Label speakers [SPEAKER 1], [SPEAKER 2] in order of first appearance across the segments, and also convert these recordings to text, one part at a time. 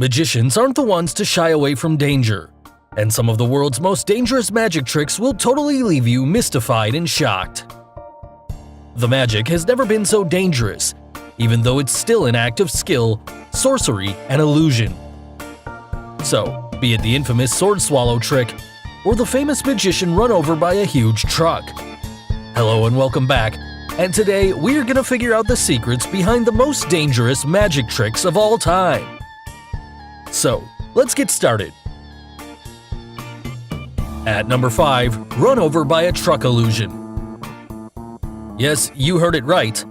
[SPEAKER 1] Magicians aren't the ones to shy away from danger, and some of the world's most dangerous magic tricks will totally leave you mystified and shocked. The magic has never been so dangerous, even though it's still an act of skill, sorcery, and illusion. So, be it the infamous sword swallow trick, or the famous magician run over by a huge truck. Hello and welcome back, and today we're gonna figure out the secrets behind the most dangerous magic tricks of all time. So, let's get started. At number 5, run over by a truck illusion. Yes, you heard it right.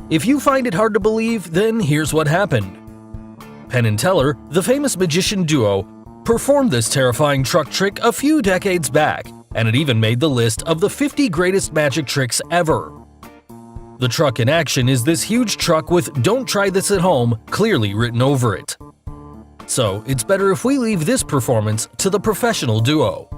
[SPEAKER 1] If you find it hard to believe, then here's what happened. Penn and Teller, the famous magician duo, performed this terrifying truck trick a few decades back, and it even made the list of the 50 greatest magic tricks ever. The truck in action is this huge truck with "Don't try this at home" clearly written over it. So, it's better if we leave this performance to the professional duo.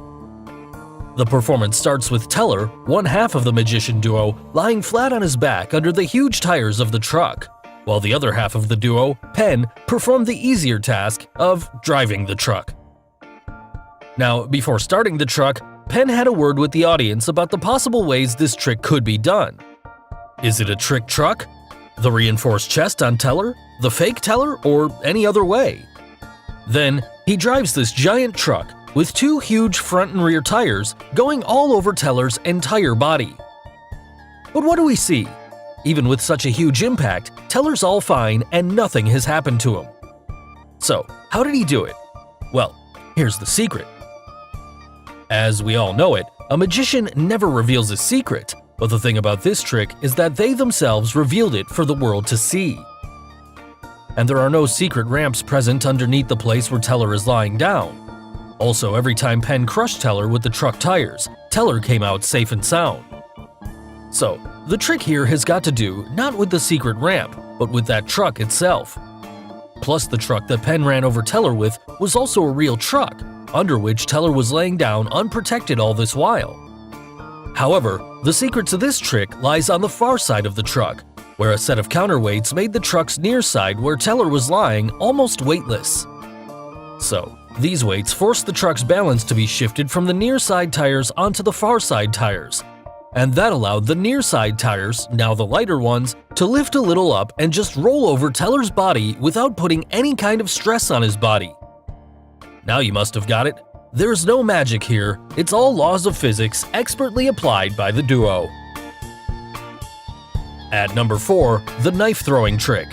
[SPEAKER 1] The performance starts with Teller, one half of the magician duo, lying flat on his back under the huge tires of the truck, while the other half of the duo, Penn, performed the easier task of driving the truck. Now, before starting the truck, Penn had a word with the audience about the possible ways this trick could be done. Is it a trick truck? The reinforced chest on Teller? The fake Teller? Or any other way? Then, he drives this giant truck with two huge front and rear tires going all over Teller's entire body. But what do we see? Even with such a huge impact, Teller's all fine and nothing has happened to him. So, how did he do it? Well, here's the secret. As we all know it, a magician never reveals a secret, but the thing about this trick is that they themselves revealed it for the world to see. And there are no secret ramps present underneath the place where Teller is lying down. Also, every time Penn crushed Teller with the truck tires, Teller came out safe and sound. So, the trick here has got to do not with the secret ramp, but with that truck itself. Plus, the truck that Penn ran over Teller with was also a real truck, under which Teller was laying down unprotected all this while. However, the secret to this trick lies on the far side of the truck, where a set of counterweights made the truck's near side where Teller was lying almost weightless. So, these weights forced the truck's balance to be shifted from the near side tires onto the far side tires, and that allowed the near side tires, now the lighter ones, to lift a little up and just roll over Teller's body without putting any kind of stress on his body. Now you must have got it. There's no magic here, it's all laws of physics expertly applied by the duo. At number 4, the knife throwing trick.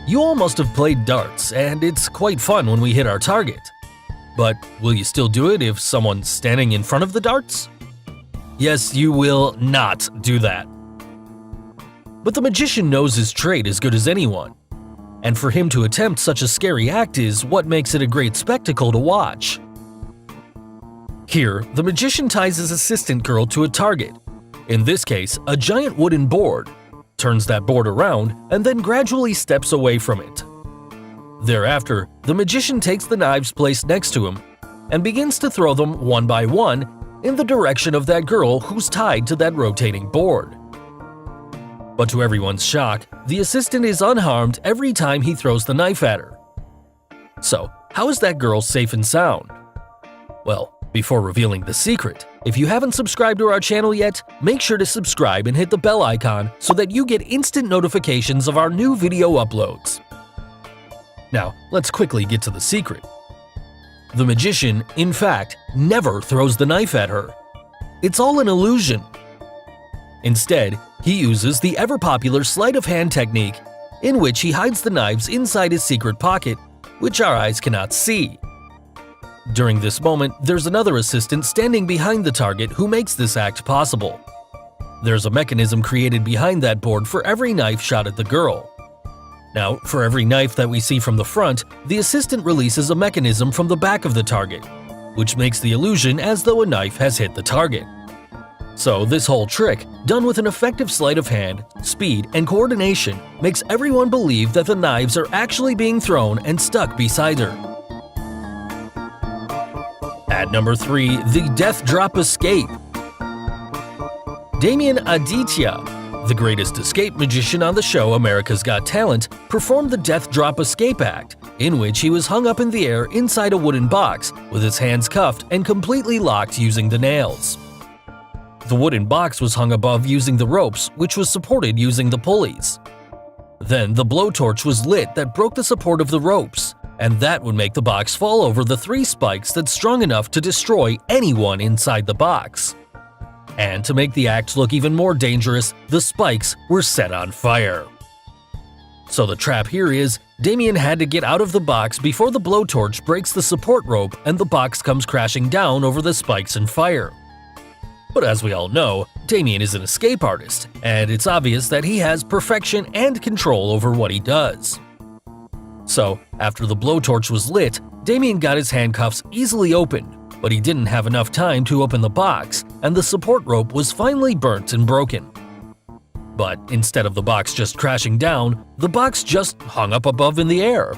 [SPEAKER 1] You all must have played darts, and it's quite fun when we hit our target. But will you still do it if someone's standing in front of the darts? Yes, you will not do that. But the magician knows his trade as good as anyone, and for him to attempt such a scary act is what makes it a great spectacle to watch. Here, the magician ties his assistant girl to a target, in this case, a giant wooden board, turns that board around, and then gradually steps away from it. Thereafter, the magician takes the knives placed next to him and begins to throw them one by one in the direction of that girl who's tied to that rotating board. But to everyone's shock, the assistant is unharmed every time he throws the knife at her. So, how is that girl safe and sound? Well, before revealing the secret, if you haven't subscribed to our channel yet, make sure to subscribe and hit the bell icon so that you get instant notifications of our new video uploads. Now, let's quickly get to the secret. The magician, in fact, never throws the knife at her. It's all an illusion. Instead, he uses the ever-popular sleight of hand technique, in which he hides the knives inside his secret pocket, which our eyes cannot see. During this moment, there's another assistant standing behind the target who makes this act possible. There's a mechanism created behind that board for every knife shot at the girl. Now, for every knife that we see from the front, the assistant releases a mechanism from the back of the target, which makes the illusion as though a knife has hit the target. So this whole trick, done with an effective sleight of hand, speed, and coordination, makes everyone believe that the knives are actually being thrown and stuck beside her. At number 3, the death drop escape. Damien Aditya, The greatest escape magician on the show America's Got Talent performed the Death Drop Escape Act, in which he was hung up in the air inside a wooden box with his hands cuffed and completely locked using the nails. The wooden box was hung above using the ropes, which was supported using the pulleys. Then the blowtorch was lit that broke the support of the ropes, and that would make the box fall over the 3 spikes that's strong enough to destroy anyone inside the box. And to make the act look even more dangerous, the spikes were set on fire. So the trap here is, Damien had to get out of the box before the blowtorch breaks the support rope and the box comes crashing down over the spikes and fire. But as we all know, Damien is an escape artist, and it's obvious that he has perfection and control over what he does. So, after the blowtorch was lit, Damien got his handcuffs easily opened, but he didn't have enough time to open the box, and the support rope was finally burnt and broken. But instead of the box just crashing down, the box just hung up above in the air.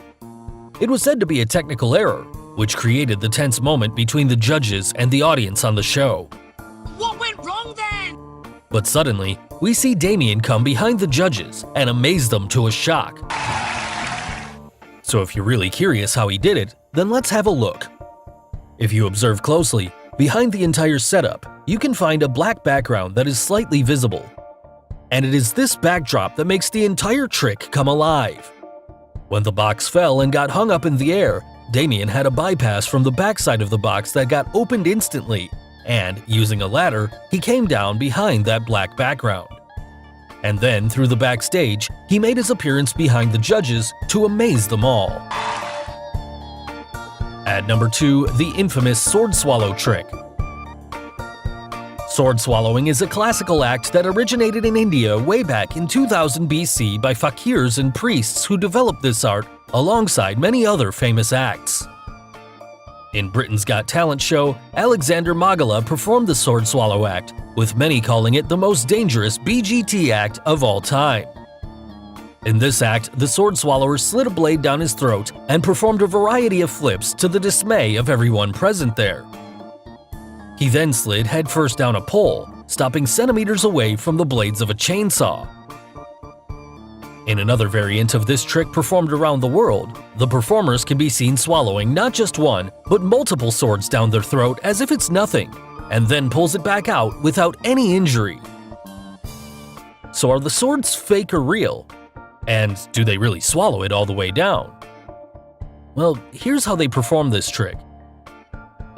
[SPEAKER 1] It was said to be a technical error, which created the tense moment between the judges and the audience on the show.
[SPEAKER 2] What went wrong then?
[SPEAKER 1] But suddenly, we see Damien come behind the judges and amaze them to a shock. So if you're really curious how he did it, then let's have a look. If you observe closely, behind the entire setup, you can find a black background that is slightly visible. And it is this backdrop that makes the entire trick come alive. When the box fell and got hung up in the air, Damien had a bypass from the backside of the box that got opened instantly, and using a ladder, he came down behind that black background. And then, through the backstage, he made his appearance behind the judges to amaze them all. At number 2, the infamous sword swallow trick. Sword swallowing is a classical act that originated in India way back in 2000 BC by fakirs and priests who developed this art alongside many other famous acts. In Britain's Got Talent show, Alexander Magala performed the sword swallow act, with many calling it the most dangerous BGT act of all time. In this act, the sword swallower slid a blade down his throat and performed a variety of flips to the dismay of everyone present there. He then slid headfirst down a pole, stopping centimeters away from the blades of a chainsaw. In another variant of this trick performed around the world, the performers can be seen swallowing not just one, but multiple swords down their throat as if it's nothing, and then pulls it back out without any injury. So are the swords fake or real? And do they really swallow it all the way down? Well, here's how they perform this trick.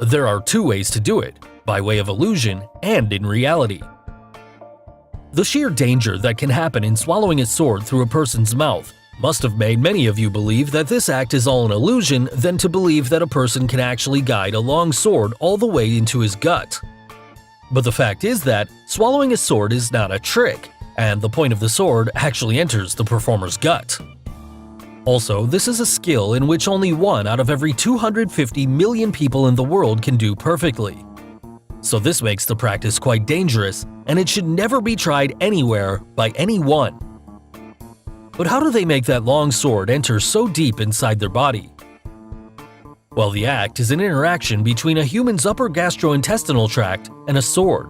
[SPEAKER 1] There are 2 ways to do it, by way of illusion and in reality. The sheer danger that can happen in swallowing a sword through a person's mouth must have made many of you believe that this act is all an illusion than to believe that a person can actually guide a long sword all the way into his gut. But the fact is that swallowing a sword is not a trick, and the point of the sword actually enters the performer's gut. Also, this is a skill in which only 1 out of every 250 million people in the world can do perfectly. So this makes the practice quite dangerous, and it should never be tried anywhere by anyone. But how do they make that long sword enter so deep inside their body? Well, the act is an interaction between a human's upper gastrointestinal tract and a sword.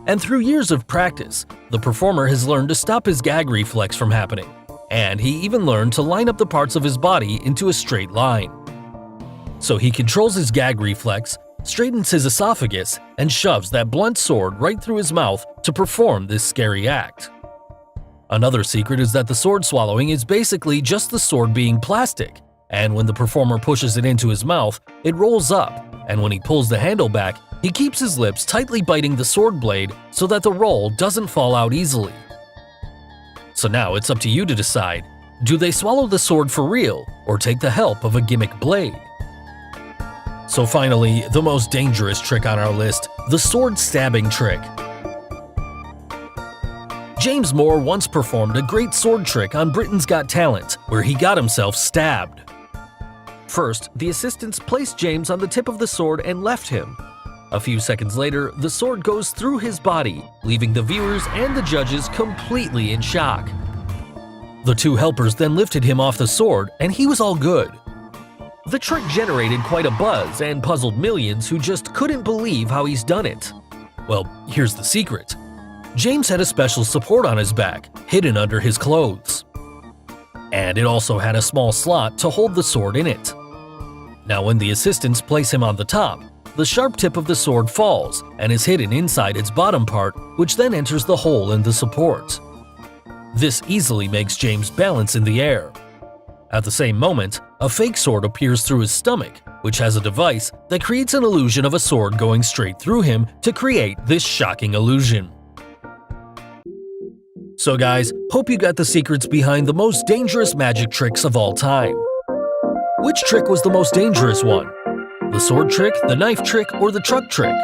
[SPEAKER 1] And through years of practice, the performer has learned to stop his gag reflex from happening, and he even learned to line up the parts of his body into a straight line. So he controls his gag reflex, straightens his esophagus, and shoves that blunt sword right through his mouth to perform this scary act. Another secret is that the sword swallowing is basically just the sword being plastic, and when the performer pushes it into his mouth, it rolls up, and when he pulls the handle back, he keeps his lips tightly biting the sword blade so that the roll doesn't fall out easily. So now it's up to you to decide, do they swallow the sword for real or take the help of a gimmick blade? So finally, the most dangerous trick on our list, the sword stabbing trick. James Moore once performed a great sword trick on Britain's Got Talent, where he got himself stabbed. First, the assistants placed James on the tip of the sword and left him. A few seconds later, the sword goes through his body, leaving the viewers and the judges completely in shock. The 2 helpers then lifted him off the sword, and he was all good. The trick generated quite a buzz and puzzled millions who just couldn't believe how he's done it. Well, here's the secret. James had a special support on his back, hidden under his clothes. And it also had a small slot to hold the sword in it. Now when the assistants place him on the top, the sharp tip of the sword falls and is hidden inside its bottom part, which then enters the hole in the support. This easily makes James balance in the air. At the same moment, a fake sword appears through his stomach, which has a device that creates an illusion of a sword going straight through him to create this shocking illusion. So guys, hope you got the secrets behind the most dangerous magic tricks of all time. Which trick was the most dangerous one? The sword trick, the knife trick, or the truck trick?